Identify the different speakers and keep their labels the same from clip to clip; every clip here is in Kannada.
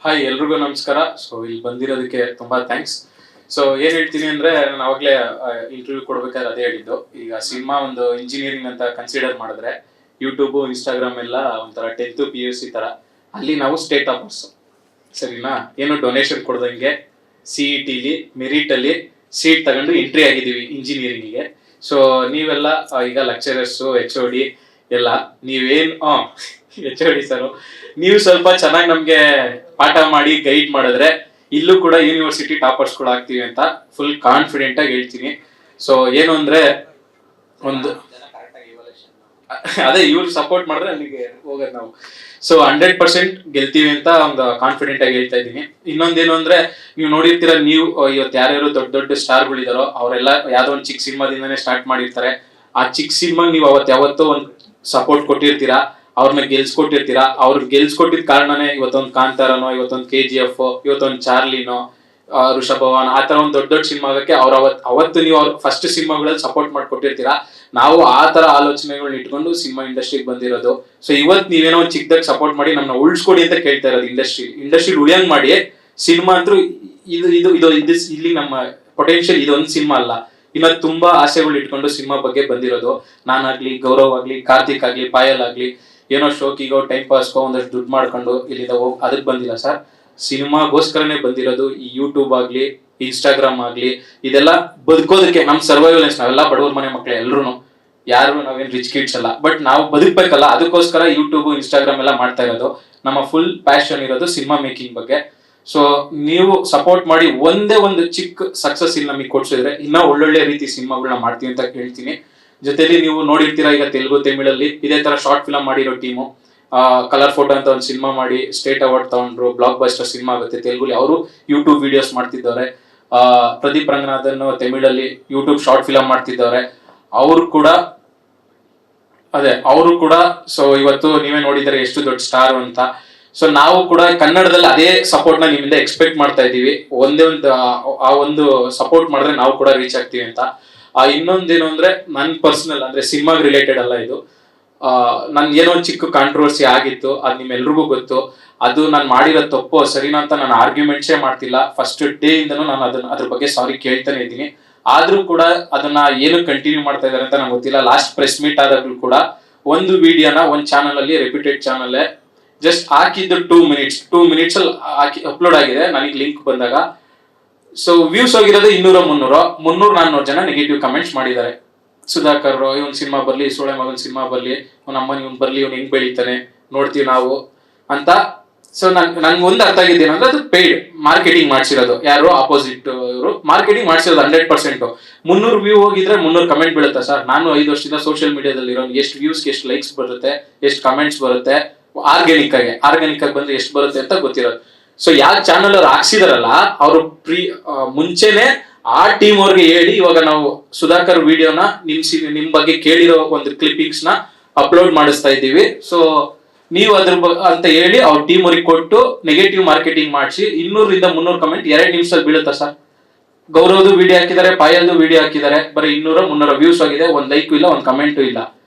Speaker 1: ಹಾಯ್ ಎಲ್ರಿಗೂ ನಮಸ್ಕಾರ. ಸೊ ಇಲ್ಲಿ ಬಂದಿರೋದಕ್ಕೆ ತುಂಬಾ ಥ್ಯಾಂಕ್ಸ್. ಸೊ ಏನ್ ಹೇಳ್ತೀನಿ ಅಂದ್ರೆ ನಾನು ಅವಾಗಲೇ ಇಂಟರ್ವ್ಯೂ ಕೊಡ್ಬೇಕಾದ್ರೆ ಅದೇ ಹೇಳಿದ್ದು. ಈಗ ಸಿನಿಮಾ ಒಂದು ಇಂಜಿನಿಯರಿಂಗ್ ಅಂತ ಕನ್ಸಿಡರ್ ಮಾಡಿದ್ರೆ ಯೂಟ್ಯೂಬ್ ಇನ್ಸ್ಟಾಗ್ರಾಮ್ ಎಲ್ಲ ಒಂಥರ 10th PUC ತರ. ಅಲ್ಲಿ ನಾವು ಸ್ಟೇಟ್ ಟಾಪರ್ಸ್, ಸರಿನಾ? ಏನು ಡೊನೇಷನ್ ಕೊಡ್ದಂಗೆ CET ಮೆರಿಟ್ ಅಲ್ಲಿ ಸೀಟ್ ತಗೊಂಡು ಎಂಟ್ರಿ ಆಗಿದ್ದೀವಿ ಇಂಜಿನಿಯರಿಂಗಿಗೆ. ಸೊ ನೀವೆಲ್ಲ ಈಗ ಲೆಕ್ಚರರ್ಸ್ HOD ಎಲ್ಲ ನೀವೇನ್ HOD ಸರ್ ನೀವು ಸ್ವಲ್ಪ ಚೆನ್ನಾಗಿ ನಮ್ಗೆ ಪಾಠ ಮಾಡಿ ಗೈಡ್ ಮಾಡಿದ್ರೆ ಇಲ್ಲೂ ಕೂಡ ಯೂನಿವರ್ಸಿಟಿ ಟಾಪರ್ಸ್ ಕೂಡ ಆಗ್ತೀವಿ ಅಂತ ಫುಲ್ ಕಾನ್ಫಿಡೆಂಟ್ ಆಗಿ ಹೇಳ್ತೀನಿ. ಸೊ ಏನು ಅಂದ್ರೆ ಒಂದು ಅದೇ ಇವ್ರು ಸಪೋರ್ಟ್ ಮಾಡಿದ್ರೆ ಅಲ್ಲಿಗೆ ಹೋಗೋದು ನಾವು. ಸೊ 100% ಗೆಲ್ತೀವಿ ಅಂತ ಒಂದು ಕಾನ್ಫಿಡೆಂಟ್ ಆಗಿ ಹೇಳ್ತಾ ಇದ್ದೀನಿ. ಇನ್ನೊಂದೇನು ಅಂದ್ರೆ ನೀವು ನೋಡಿರ್ತೀರ, ನೀವು ಇವತ್ತು ಯಾರ್ಯಾರು ದೊಡ್ಡ ದೊಡ್ಡ ಸ್ಟಾರ್ಗಳಿದಾರೋ ಅವರೆಲ್ಲ ಯಾವ್ದೋ ಒಂದು ಚಿಕ್ಕ ಸಿನಿಮಾದಿಂದಾನೇ ಸ್ಟಾರ್ಟ್ ಮಾಡಿರ್ತಾರೆ. ಆ ಚಿಕ್ಕ ಸಿನಿಮಾ ನೀವು ಯಾವತ್ತೋ ಒಂದು ಸಪೋರ್ಟ್ ಕೊಟ್ಟಿರ್ತೀರಾ, ಅವ್ರನ್ನ ಗೆಲ್ಸ್ಕೊಟ್ಟಿರ್ತೀರಾ. ಅವ್ರಿಗೆ ಗೆಲ್ಸ್ಕೊಟ್ಟಿದ್ ಕಾರಣನೇ ಇವತ್ತೊಂದು ಕಾಂತಾರನೋ, ಇವತ್ತೊಂದು KGF, ಇವತ್ತೊಂದು ಚಾರ್ಲಿನೋ, ಋಷಭವಾನ್, ಆ ತರ ಒಂದು ದೊಡ್ಡ ದೊಡ್ಡ ಸಿನಿಮಾ ಆಗಕ್ಕೆ ಅವತ್ತು ನೀವು ಅವ್ರ ಫಸ್ಟ್ ಸಿನಿಮಾಗಳಲ್ಲಿ ಸಪೋರ್ಟ್ ಮಾಡ್ಕೊಟ್ಟಿರ್ತೀರಾ. ನಾವು ಆ ತರ ಆಲೋಚನೆಗಳನ್ನ ಇಟ್ಕೊಂಡು ಸಿನಿಮಾ ಇಂಡಸ್ಟ್ರಿಗೆ ಬಂದಿರೋದು. ಸೊ ಇವತ್ತು ನೀವೇನೋ ಒಂದು ಚಿಕ್ಕದಾಗ ಸಪೋರ್ಟ್ ಮಾಡಿ ನಮ್ಮನ್ನ ಉಳಿಸ್ಕೊಡಿ ಅಂತ ಕೇಳ್ತಾ ಇರೋದು. ಇಂಡಸ್ಟ್ರಿ ಉಳಿಯಂಗ್ ಮಾಡಿ. ಸಿನಿಮಾ ಅಂತೂ ಇದು ಇಲ್ಲಿ ನಮ್ಮ ಪೊಟೆನ್ಶಿಯಲ್ ಇದೊಂದು ಸಿನಿಮಾ ಅಲ್ಲ, ಇನ್ನ ತುಂಬಾ ಆಸೆಗಳು ಇಟ್ಕೊಂಡು ಸಿನಿಮಾ ಬಗ್ಗೆ ಬಂದಿರೋದು. ನಾನಾಗ್ಲಿ, ಗೌರವ್ ಆಗ್ಲಿ, ಕಾರ್ತಿಕ್ ಆಗ್ಲಿ, ಪಾಯಲ್ ಆಗ್ಲಿ, ಏನೋ ಶೋಕಿಗೋ ಟೈಮ್ ಪಾಸ್ಗೋ ಒಂದಷ್ಟು ದುಡ್ಡು ಮಾಡ್ಕೊಂಡು ಇಲ್ಲಿಂದ ಅದಕ್ಕೆ ಬಂದಿಲ್ಲ ಸರ್. ಸಿನಿಮಾಗೋಸ್ಕರನೇ ಬಂದಿರೋದು. ಈ ಯೂಟ್ಯೂಬ್ ಆಗ್ಲಿ, ಇನ್ಸ್ಟಾಗ್ರಾಮ್ ಆಗ್ಲಿ, ಇದೆಲ್ಲ ಬದುಕೋದಕ್ಕೆ ನಮ್ ಸರ್ವೈವಲೆನ್ಸ್. ನಾವೆಲ್ಲ ಬಡವ್ರ ಮನೆ ಮಕ್ಳು ಎಲ್ರು, ಯಾರು ನಾವೇನ್ ರಿಚ್ ಕಿಡ್ಸ್ ಅಲ್ಲ, ಬಟ್ ನಾವು ಬದುಕ್ಬೇಕಲ್ಲ, ಅದಕ್ಕೋಸ್ಕರ ಯೂಟ್ಯೂಬ್ ಇನ್ಸ್ಟಾಗ್ರಾಮ್ ಎಲ್ಲ ಮಾಡ್ತಾ ಇರೋದು. ನಮ್ಮ ಫುಲ್ ಪ್ಯಾಷನ್ ಇರೋದು ಸಿನಿಮಾ ಮೇಕಿಂಗ್ ಬಗ್ಗೆ. ಸೊ ನೀವು ಸಪೋರ್ಟ್ ಮಾಡಿ ಒಂದೇ ಒಂದು ಚಿಕ್ಕ ಸಕ್ಸಸ್ ಇಲ್ಲಿ ನಮಗೆ ಕೊಡ್ಸಿದ್ರೆ ಇನ್ನ ಒಳ್ಳೊಳ್ಳೆ ರೀತಿ ಸಿನಿಮಾಗಳನ್ನ ಮಾಡ್ತೀವಿ ಅಂತ ಹೇಳ್ತೀನಿ. ಜೊತೆಲಿ ನೀವು ನೋಡಿರ್ತೀರಾ, ಈಗ ತೆಲುಗು ತಮಿಳಲ್ಲಿ ಇದೇ ತರ ಶಾರ್ಟ್ ಫಿಲಂ ಮಾಡಿರೋ ಟೀಮು ಕಲರ್ ಫೋಟೋ ಅಂತ ಒಂದು ಸಿನಿಮಾ ಮಾಡಿ ಸ್ಟೇಟ್ ಅವಾರ್ಡ್ ತಗೊಂಡ್ರು. ಬ್ಲಾಕ್ ಬಸ್ಟರ್ ಸಿನಿಮಾ ಆಗುತ್ತೆ ತೆಲುಗುಲಿ. ಅವರು ಯೂಟ್ಯೂಬ್ ವಿಡಿಯೋಸ್ ಮಾಡ್ತಿದ್ದವ್ರೆ. ಪ್ರದೀಪ್ ರಂಗನಾಥನ್ ತಮಿಳಲ್ಲಿ ಯೂಟ್ಯೂಬ್ ಶಾರ್ಟ್ ಫಿಲಂ ಮಾಡ್ತಿದ್ದವ್ರೆ. ಅವರು ಕೂಡ ಸೊ ಇವತ್ತು ನೀವೇ ನೋಡಿದರೆ ಎಷ್ಟು ದೊಡ್ಡ ಸ್ಟಾರ್ ಅಂತ. ಸೊ ನಾವು ಕೂಡ ಕನ್ನಡದಲ್ಲಿ ಅದೇ ಸಪೋರ್ಟ್ ನ ನಿಮ್ಮಿಂದ ಎಕ್ಸ್ಪೆಕ್ಟ್ ಮಾಡ್ತಾ ಇದೀವಿ. ಆ ಒಂದು ಸಪೋರ್ಟ್ ಮಾಡಿದ್ರೆ ನಾವು ಕೂಡ ರೀಚ್ ಆಗ್ತೀವಿ ಅಂತ. ಇನ್ನೊಂದೇನು ಅಂದ್ರೆ ನನ್ ಪರ್ಸನಲ್ ಅಂದ್ರೆ ಸಿನಿಮಾಗ್ ರಿಲೇಟೆಡ್ ಅಲ್ಲ ಇದು. ನನ್ ಏನೋ ಒಂದು ಚಿಕ್ಕ ಕಾಂಟ್ರವರ್ಸಿ ಆಗಿತ್ತು, ಅದ್ ನಿಮ್ಮೆಲ್ರಿಗೂ ಗೊತ್ತು. ಅದು ನಾನು ಮಾಡಿರೋ ತಪ್ಪು ಸರಿನಾ ಅಂತ ನಾನು ಆರ್ಗ್ಯುಮೆಂಟ್ಸೇ ಮಾಡ್ತಿಲ್ಲ. ಫಸ್ಟ್ ಡೇ ಇಂದನೂ ನಾನು ಅದ್ರ ಬಗ್ಗೆ ಸಾರಿ ಕೇಳ್ತಾನೆ ಇದ್ದೀನಿ. ಆದ್ರೂ ಕೂಡ ಅದನ್ನ ಏನು ಕಂಟಿನ್ಯೂ ಮಾಡ್ತಾ ಇದಾರೆ ಅಂತ ನಂಗೆ ಗೊತ್ತಿಲ್ಲ. ಲಾಸ್ಟ್ ಪ್ರೆಸ್ ಮೀಟ್ ಆದಾಗ್ಲೂ ಕೂಡ ಒಂದು ವಿಡಿಯೋನ ಒಂದು ಚಾನಲ್ ಅಲ್ಲಿ, ರೆಪ್ಯೂಟೆಡ್ ಚಾನಲ್, ಜಸ್ಟ್ ಹಾಕಿದ್ದು 2 ಮಿನಿಟ್ಸ್ ಅಲ್ಲಿ ಅಪ್ಲೋಡ್ ಆಗಿದೆ ನನಗೆ ಲಿಂಕ್ ಬಂದಾಗ. ಸೊ ವ್ಯೂಸ್ ಹೋಗಿರೋದು 200-300 ಜನ ನೆಗೆಟಿವ್ ಕಮೆಂಟ್ಸ್ ಮಾಡಿದ್ದಾರೆ. ಸುಧಾಕರ್ ಇವನ್ ಸಿನಿಮಾ ಬರ್ಲಿ, ಸೋಳೆ ಮಗನ್ ಸಿನಿಮಾ ಬರ್ಲಿ, ಅವ್ನ ಅಮ್ಮನ ಇವ್ನ್ ಬರ್ಲಿ, ಇವ್ನು ಹೆಂಗ್ ಬೆಳಿತಾನೆ ನೋಡ್ತೀವಿ ನಾವು ಅಂತ. ಸೊ ನನ್ಗೆ ಒಂದು ಅರ್ಥ ಆಗಿದ್ದೇನೆ ಅಂದ್ರೆ ಅದು ಪೇಯ್ಡ್ ಮಾರ್ಕೆಟಿಂಗ್ ಮಾಡ್ಸಿರೋದು. ಯಾರು ಆಪೋಸಿಟ್ ಇವರು ಮಾರ್ಕೆಟಿಂಗ್ ಮಾಡ್ಸಿರೋದು 100%. 300 ವ್ಯೂ ಹೋಗಿದ್ರೆ 300 ಕಮೆಂಟ್ ಬೀಳುತ್ತಾ ಸರ್? ನಾನು 5 ವರ್ಷದಿಂದ ಸೋಷಿಯಲ್ ಮೀಡಿಯಾದಲ್ಲಿ ಇರೋ ಎಷ್ಟು ವ್ಯೂಸ್ಗೆ ಎಷ್ಟು ಲೈಕ್ಸ್ ಬರುತ್ತೆ, ಎಷ್ಟು ಕಮೆಂಟ್ಸ್ ಬರುತ್ತೆ, ಆರ್ಗ್ಯಾನಿಕ್ ಆಗಿ ಬಂದ್ರೆ ಎಷ್ಟು ಬರುತ್ತೆ ಅಂತ ಗೊತ್ತಿರೋದು. ಸೊ ಯಾವ ಚಾನಲ್ ಅವ್ರು ಹಾಕ್ಸಿದಾರಲ್ಲ, ಅವರು ಮುಂಚೆನೆ ಆ ಟೀಮ್ ಅವ್ರಿಗೆ ಹೇಳಿ ಇವಾಗ ನಾವು ಸುಧಾಕರ್ ವಿಡಿಯೋನ ನಿಮ್ ಬಗ್ಗೆ ಕೇಳಿರೋ ಒಂದು ಕ್ಲಿಪ್ಪಿಂಗ್ಸ್ ನ ಅಪ್ಲೋಡ್ ಮಾಡಿಸ್ತಾ ಇದ್ದೀವಿ. ಸೊ ನೀವು ಅದ್ರ ಅಂತ ಹೇಳಿ ಅವ್ರ ಟೀಮ್ ಅವ್ರಿಗೆ ಕೊಟ್ಟು ನೆಗೆಟಿವ್ ಮಾರ್ಕೆಟಿಂಗ್ ಮಾಡಿಸಿ 200-300 ಕಮೆಂಟ್ 2 ನಿಮಿಷದಲ್ಲಿ ಬೀಳುತ್ತಾ ಸರ್? ಗೌರವ್ದು ವಿಡಿಯೋ ಹಾಕಿದ್ದಾರೆ, ಪಾಯಲ್ದು ವಿಡಿಯೋ ಹಾಕಿದ್ದಾರೆ, ಬರೀ 200-300 ವ್ಯೂಸ್ ಆಗಿದೆ, ಒಂದ್ ಲೈಕ್ ಇಲ್ಲ, ಒಂದ್ ಕಮೆಂಟು ಇಲ್ಲ.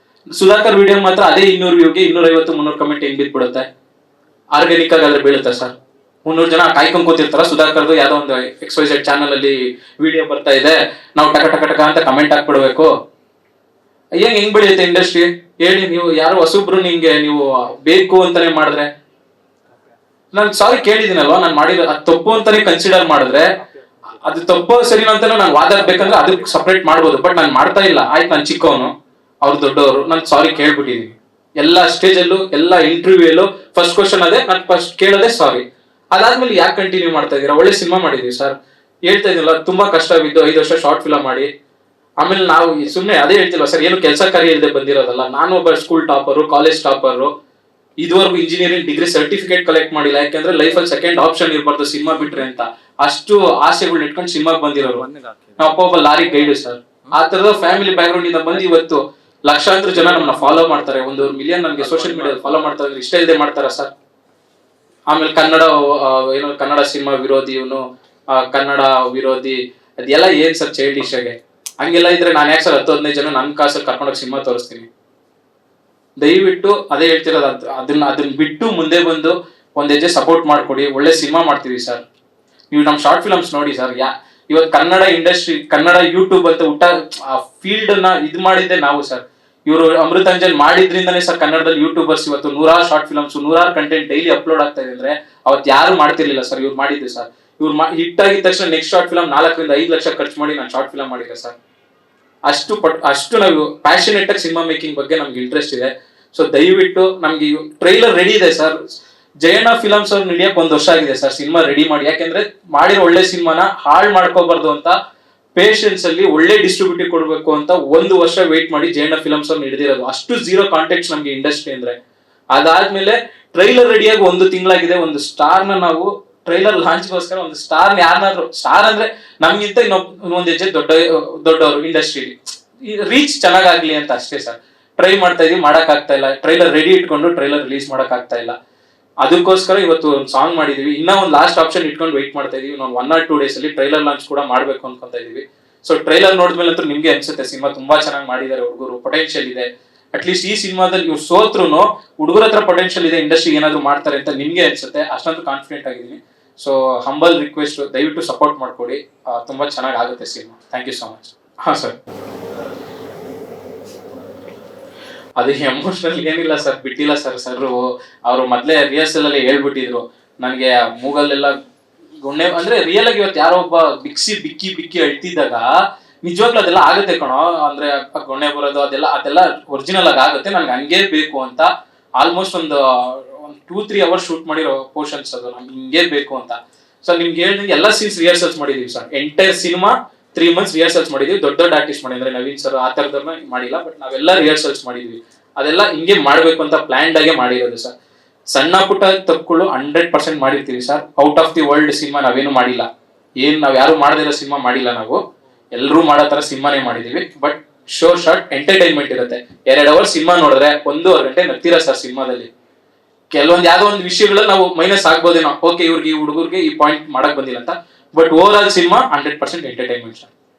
Speaker 1: ಸುಧಾಕರ್ ವಿಡಿಯೋ ಮಾತ್ರ ಅದೇ 200 ವ್ಯೂಗೆ 250-300 ಕಮೆಂಟ್ ಹೆಂಗ್ ಬಿದ್ಬಿಡುತ್ತೆ? ಆರ್ಗ್ಯಾನಿಕ್ ಆಗಿ ಅದ್ರ ಬೀಳುತ್ತೆ ಸರ್? 300 ಜನ ಕಾಯ್ಕೊಂಡ್ ಕೂತಿರ್ತಾರ. ಸುಧಾಕರ್ದು ಯಾವ್ದೋ ಒಂದು XYZ ಚಾನಲ್ ಅಲ್ಲಿ ವಿಡಿಯೋ ಬರ್ತಾ ಇದೆ, ನಾವು ಟಕ ಅಂತ ಕಮೆಂಟ್ ಹಾಕ್ಬಿಡ್ಬೇಕು? ಹೆಂಗ್ ಬೆಳೆಯುತ್ತೆ ಇಂಡಸ್ಟ್ರಿ ಹೇಳಿ? ನೀವು ಯಾರು ಹೊಸಬ್ರು ನಿಂಗೆ ನೀವು ಬೇಕು ಅಂತಾನೆ ಮಾಡಿದ್ರೆ, ನಾನು ಸಾರಿ ಕೇಳಿದ್ದೀನಲ್ವಾ, ನಾನು ಮಾಡಿರೋ ಅದು ತಪ್ಪು ಅಂತಾನೆ ಕನ್ಸಿಡರ್ ಮಾಡಿದ್ರೆ, ಅದು ತಪ್ಪು ಸರಿನಾ ಅಂತಾನೆ ನಾನು ವಾದಾಡ್ಬೇಕಂದ್ರೆ ಅದಕ್ಕೆ ಸಪ್ರೇಟ್ ಮಾಡ್ಬೋದು. ಬಟ್ ನಾನು ಮಾಡ್ತಾ ಇಲ್ಲ. ಆಯ್ತು, ನಾನು ಚಿಕ್ಕವನು, ಅವ್ರು ದೊಡ್ಡವರು, ನಾನು ಸಾರಿ ಕೇಳ್ಬಿಟ್ಟಿದೀನಿ. ಎಲ್ಲಾ ಸ್ಟೇಜಲ್ಲೂ, ಎಲ್ಲಾ ಇಂಟರ್ವ್ಯೂ ಫಸ್ಟ್ ಕ್ವಶನ್ ಅದೇ, ನಾನು ಫಸ್ಟ್ ಕೇಳೋದೇ ಸಾರಿ. ಅದಾದ್ಮೇಲೆ ಯಾಕೆ ಕಂಟಿನ್ಯೂ ಮಾಡ್ತಾ ಇದೀರಾ? ಒಳ್ಳೆ ಸಿನಿಮಾ ಮಾಡಿದೀವಿ ಸರ್, ಹೇಳ್ತಾ ಇದೀನಲ್ಲ, ತುಂಬಾ ಕಷ್ಟ ಬಿದ್ದು 5 ವರ್ಷ ಶಾರ್ಟ್ ಫಿಲಂ ಮಾಡಿ ಆಮೇಲೆ ನಾವು ಸುಮ್ಮನೆ ಅದೇ ಹೇಳ್ತಿಲ್ವಾ ಸರ್, ಏನು ಕೆಲಸ ಕಾರ್ಯ ಇಲ್ಲದೆ ಬಂದಿರೋದಲ್ಲ. ನಾನು ಒಬ್ಬ ಸ್ಕೂಲ್ ಟಾಪರು, ಕಾಲೇಜ್ ಟಾಪರು, ಇದುವರೆಗೂ ಇಂಜಿನಿಯರಿಂಗ್ ಡಿಗ್ರಿ ಸರ್ಟಿಫಿಕೇಟ್ ಕಲೆಕ್ಟ್ ಮಾಡಿಲ್ಲ. ಯಾಕಂದ್ರೆ ಲೈಫಲ್ಲಿ ಸೆಕೆಂಡ್ ಆಪ್ಷನ್ ಇರಬಾರ್ದು ಸಿನಿಮಾ ಬಿಟ್ರೆ ಅಂತ. ಅಷ್ಟು ಆಸೆಗಳು ಇಟ್ಕೊಂಡು ಸಿನಿಮಾಗೆ ಬಂದಿರೋರು. ನಾವು ಒಬ್ಬ ಲಾರಿ ಗೈಡು ಸರ್. ಆ ತರದ ಫ್ಯಾಮಿಲಿ ಬ್ಯಾಕ್ ಗ್ರೌಂಡ್ ಇಂದ ಬಂದು ಇವತ್ತು ಲಕ್ಷಾಂತರ ಜನ ನಮ್ಮನ್ನ ಫಾಲೋ ಮಾಡ್ತಾರೆ. 1 ಮಿಲಿಯನ್ ನನ್ಗೆ ಸೋಷಿಯಲ್ ಮೀಡಿಯಾದಲ್ಲಿ ಫಾಲೋ ಮಾಡ್ತಾರೆ. ಇಷ್ಟ ಇಲ್ಲದೆ ಮಾಡ್ತಾರ ಸರ್? ಆಮೇಲೆ ಕನ್ನಡ ಸಿನಿಮಾ ವಿರೋಧಿ, ಇವನು ಕನ್ನಡ ವಿರೋಧಿ, ಅದೆಲ್ಲ ಏನ್ ಸರ್ ಚೈಲ್ಡಿಶ್ ಆಗಿ? ಹಂಗೆಲ್ಲ ಇದ್ರೆ ನಾನು ಯಾಕೆ ಸರ್ 10-15 ಜನ ನನ್ನ ಕಾಸಲ್ಲಿ ಕರ್ಕೊಂಡೋಗಿ ಸಿನಿಮಾ ತೋರಿಸ್ತೀನಿ? ದಯವಿಟ್ಟು ಅದೇ ಹೇಳ್ತಿರೋದು, ಅದನ್ನ ಬಿಟ್ಟು ಮುಂದೆ ಬಂದು ಒಂದ್ ಹೆಜ್ಜೆ ಸಪೋರ್ಟ್ ಮಾಡ್ಕೊಡಿ, ಒಳ್ಳೆ ಸಿನಿಮಾ ಮಾಡ್ತೀವಿ ಸರ್. ನೀವು ನಮ್ಮ ಶಾರ್ಟ್ ಫಿಲಮ್ಸ್ ನೋಡಿ ಸರ್. ಇವತ್ತು ಕನ್ನಡ ಇಂಡಸ್ಟ್ರಿ, ಕನ್ನಡ ಯೂಟ್ಯೂಬ್ ಅಂತ ಫೀಲ್ಡ್ ನ ಇದು ಮಾಡಿದ್ದೆ ನಾವು ಸರ್. ಇವರು ಅಮೃತಾಂಜನ್ ಮಾಡಿದ್ರಿಂದನೇ ಸರ್ ಕನ್ನಡದಲ್ಲಿ ಯೂಟ್ಯೂಬರ್ಸ್ ಇವತ್ತು 100 short films, 100 content daily upload ಆಗ್ತಾ ಇದೆ ಅಂದ್ರೆ ಅವತ್ತು ಯಾರು ಮಾಡ್ತಿರ್ಲಿಲ್ಲ ಸರ್, ಇವ್ರು ಮಾಡಿದ್ದು ಸರ್. ಇವ್ರು ಹಿಟ್ ಆಗಿದ ತಕ್ಷಣ ನೆಕ್ಸ್ಟ್ ಶಾರ್ಟ್ ಫಿಲಮ್ 4 ರಿಂದ 5 ಲಕ್ಷ ಖರ್ಚು ಮಾಡಿ ನಾನು ಶಾರ್ಟ್ ಫಿಲಮ್ ಮಾಡಿದೆ ಸರ್. ಅಷ್ಟು ನಾವು ಪ್ಯಾಷನೇಟ್ ಆಗಿ ಸಿನಿಮಾ ಮೇಕಿಂಗ್ ಬಗ್ಗೆ ನಮ್ಗೆ ಇಂಟ್ರೆಸ್ಟ್ ಇದೆ. ಸೊ ದಯವಿಟ್ಟು ನಮ್ಗೆ ಟ್ರೈಲರ್ ರೆಡಿ ಇದೆ ಸರ್. ಜಯಣ್ಣ ಫಿಲಮ್ಸ್ ಅವ್ರು ನಡೆಯಕ್ 1 ವರ್ಷ ಆಗಿದೆ ಸರ್ ಸಿನಿಮಾ ರೆಡಿ ಮಾಡಿ. ಯಾಕೆಂದ್ರೆ ಮಾಡಿರೋ ಒಳ್ಳೆ ಸಿನಿಮಾನ ಹಾಳು ಮಾಡ್ಕೋಬಾರ್ದು ಅಂತ ಪೇಷನ್ಸ್ ಅಲ್ಲಿ ಒಳ್ಳೆ ಡಿಸ್ಟ್ರಿಬ್ಯೂಟಿವ್ ಕೊಡ್ಬೇಕು ಅಂತ 1 ವರ್ಷ ವೇಟ್ ಮಾಡಿ ಜಯಣ್ಣ ಫಿಲಮ್ಸ್ ಅವ್ರು ಹಿಡಿದಿರೋದು. ಅಷ್ಟು ಝೀರೋ ಕಾಂಟ್ಯಾಕ್ಟ್ಸ್ ನಮ್ಗೆ ಇಂಡಸ್ಟ್ರಿ ಅಂದ್ರೆ. ಅದಾದ್ಮೇಲೆ ಟ್ರೈಲರ್ ರೆಡಿಯಾಗಿ 1 ತಿಂಗಳಾಗಿದೆ. ಒಂದು ಸ್ಟಾರ್ ನ ನಾವು ಟ್ರೈಲರ್ ಲಾಂಚ್ಗೋಸ್ಕರ ಒಂದು ಸ್ಟಾರ್ ಯಾರನ್ನಾದ್ರು, ಸ್ಟಾರ್ ಅಂದ್ರೆ ನಮ್ಗಿಂತ ಇನ್ನೊಂದ್ ಹೆಜ್ಜೆ ದೊಡ್ಡವರು ಇಂಡಸ್ಟ್ರಿಲಿ ರೀಚ್ ಚೆನ್ನಾಗಾಗ್ಲಿ ಅಂತ ಅಷ್ಟೇ ಸರ್ ಟ್ರೈ ಮಾಡ್ತಾ ಇದೀವಿ. ಮಾಡಕ್ ಆಗ್ತಾ ಇಲ್ಲ. ಟ್ರೈಲರ್ ರೆಡಿ ಇಟ್ಕೊಂಡು ಟ್ರೈಲರ್ ರಿಲೀಸ್ ಮಾಡಕ್ ಆಗ್ತಾ ಇಲ್ಲ. ಅದಕ್ಕೋಸ್ಕರ ಇವತ್ತು ಒಂದು ಸಾಂಗ್ ಮಾಡಿದೀವಿ. ಇನ್ನ ಒಂದು ಲಾಸ್ಟ್ ಆಪ್ಷನ್ ಇಟ್ಕೊಂಡು ವೆಯ್ಟ್ ಮಾಡ್ತಾ ಇದೀವಿ. ನಾವು 1 or 2 days ಅಲ್ಲಿ ಟ್ರೈಲರ್ ಲಾಂಚ್ ಕೂಡ ಮಾಡ್ಬೇಕು ಅನ್ಕೊಂತ ಇದೀವಿ. ಸೊ ಟ್ರೈಲರ್ ನೋಡಿದ್ಮೇಲೆ ಅಂತೂ ನಿಮ್ಗೆ ಅನ್ಸುತ್ತೆ ಸಿನಿಮಾ ತುಂಬಾ ಚೆನ್ನಾಗಿ ಮಾಡಿದ್ದಾರೆ, ಹುಡುಗರು ಪೊಟೆನ್ಶಿಯಲ್ ಇದೆ. ಅಟ್ಲೀಸ್ಟ್ ಈ ಸಿನಿಮಾದಲ್ಲಿ ಇವ್ರು ಸೋತ್ರು ಹುಡುಗರ ಹತ್ರ ಪೊಟೆನ್ಶಿಯಲ್ ಇದೆ, ಇಂಡಸ್ಟ್ರಿ ಏನಾದ್ರು ಮಾಡ್ತಾರೆ ಅಂತ ನಿಮ್ಗೆ ಅನ್ಸುತ್ತೆ. ಅಷ್ಟೊಂದು ಕಾನ್ಫಿಡೆಂಟ್ ಆಗಿದ್ದೀನಿ. ಸೊ ಹಂಬಲ್ ರಿಕ್ವೆಸ್ಟ್, ದಯವಿಟ್ಟು ಸಪೋರ್ಟ್ ಮಾಡ್ಕೊಡಿ. ತುಂಬಾ ಚೆನ್ನಾಗಿ ಆಗುತ್ತೆ cinema. Thank you so much. ಹಾ ಸರ್, ಅದು ಎಮೋಷನಲ್ ಏನಿಲ್ಲ ಸರ್, ಬಿಟ್ಟಿಲ್ಲ ಸರ್. ಅವರು ಮೊದಲೇ ರಿಹರ್ಸಲ್ ಅಲ್ಲಿ ಹೇಳ್ಬಿಟ್ಟಿದ್ರು ನನಗೆ ಮೂಗಲ್ಲೆಲ್ಲ ಗುಣ್ಣೆ, ಅಂದ್ರೆ ರಿಯಲ್ ಆಗಿ ಇವತ್ತು ಯಾರೋ ಒಬ್ಬ ಬಿಕ್ಕಿ ಅಳ್ತಿದ್ದಾಗ ನಿಜವಾಗ್ಲೂ ಅದೆಲ್ಲ ಆಗುತ್ತೆ ಕಣೋ. ಅಂದ್ರೆ ಗೊಣ್ಣೆ ಬರೋದು ಅದೆಲ್ಲ ಒರಿಜಿನಲ್ ಆಗಿ ಆಗುತ್ತೆ. ನನ್ಗೆ ಹಂಗೇ ಬೇಕು ಅಂತ ಆಲ್ಮೋಸ್ಟ್ ಒಂದು 2-3 hours ಶೂಟ್ ಮಾಡಿರೋ ಪೋರ್ಷನ್ಸ್ ಅದು ನಮ್ಗೆ ಹಿಂಗೇ ಬೇಕು ಅಂತ. ಸೊ ನಿಮ್ಗೆ ಹೇಳಿದಂಗೆ ಎಲ್ಲ ಸೀನ್ಸ್ ರಿಹರ್ಸಲ್ಸ್ ಮಾಡಿದೀವಿ sir. Entire cinema 3 months rehearsals ಮಾಡಿದೀವಿ. ದೊಡ್ಡ ಆರ್ಟಿಸ್ಟ್ ಮಾಡಿದ್ರೆ ನವೀನ್ ಸರ್ ಆ ತರದನ್ನ ಮಾಡಿಲ್ಲ, ಬಟ್ ನಾವೆಲ್ಲ ರಿಹರ್ಸಲ್ಸ್ ಮಾಡಿದ್ವಿ. ಅದೆಲ್ಲ ಹಿಂಗೆ ಮಾಡ್ಬೇಕು ಅಂತ ಪ್ಲಾನ್ಡ್ ಆಗೇ ಮಾಡಿರೋದು ಸರ್. ಸಣ್ಣ ಪುಟ್ಟ ತಪ್ಪುಗಳು 100% ಮಾಡಿರ್ತೀವಿ sir. Out of the world cinema ನಾವೇನು ಮಾಡಿಲ್ಲ. ನಾವ್ ಯಾರು ಮಾಡದಿರೋ ಸಿನಿಮಾ ಮಾಡಿಲ್ಲ. ನಾವು ಎಲ್ಲರೂ ಮಾಡೋ ತರ ಸಿನಿಮಾನೇ ಮಾಡಿದೀವಿ. ಬಟ್ ಶಾರ್ಟ್ ಎಂಟರ್ಟೈನ್ಮೆಂಟ್ ಇರುತ್ತೆ. 2 hours ಸಿನಿಮಾ ನೋಡಿದ್ರೆ 1.5 ಗಂಟೆ ನಗ್ತೀರಾ ಸರ್ ಸಿನಿಮಾದಲ್ಲಿ. ಕೆಲವೊಂದು ಯಾವ್ದೋ ಒಂದು ವಿಷಯಗಳಲ್ಲಿ ನಾವು ಮೈನಸ್ ಆಗ್ಬೋದೇನೋ, ಓಕೆ ಇವ್ರಿಗೆ ಈ ಹುಡುಗರಿಗೆ ಈ ಪಾಯಿಂಟ್ ಮಾಡಕ್ ಬಂದಿಲ್ಲ ಅಂತ. But over all cinema 100% entertainment sir.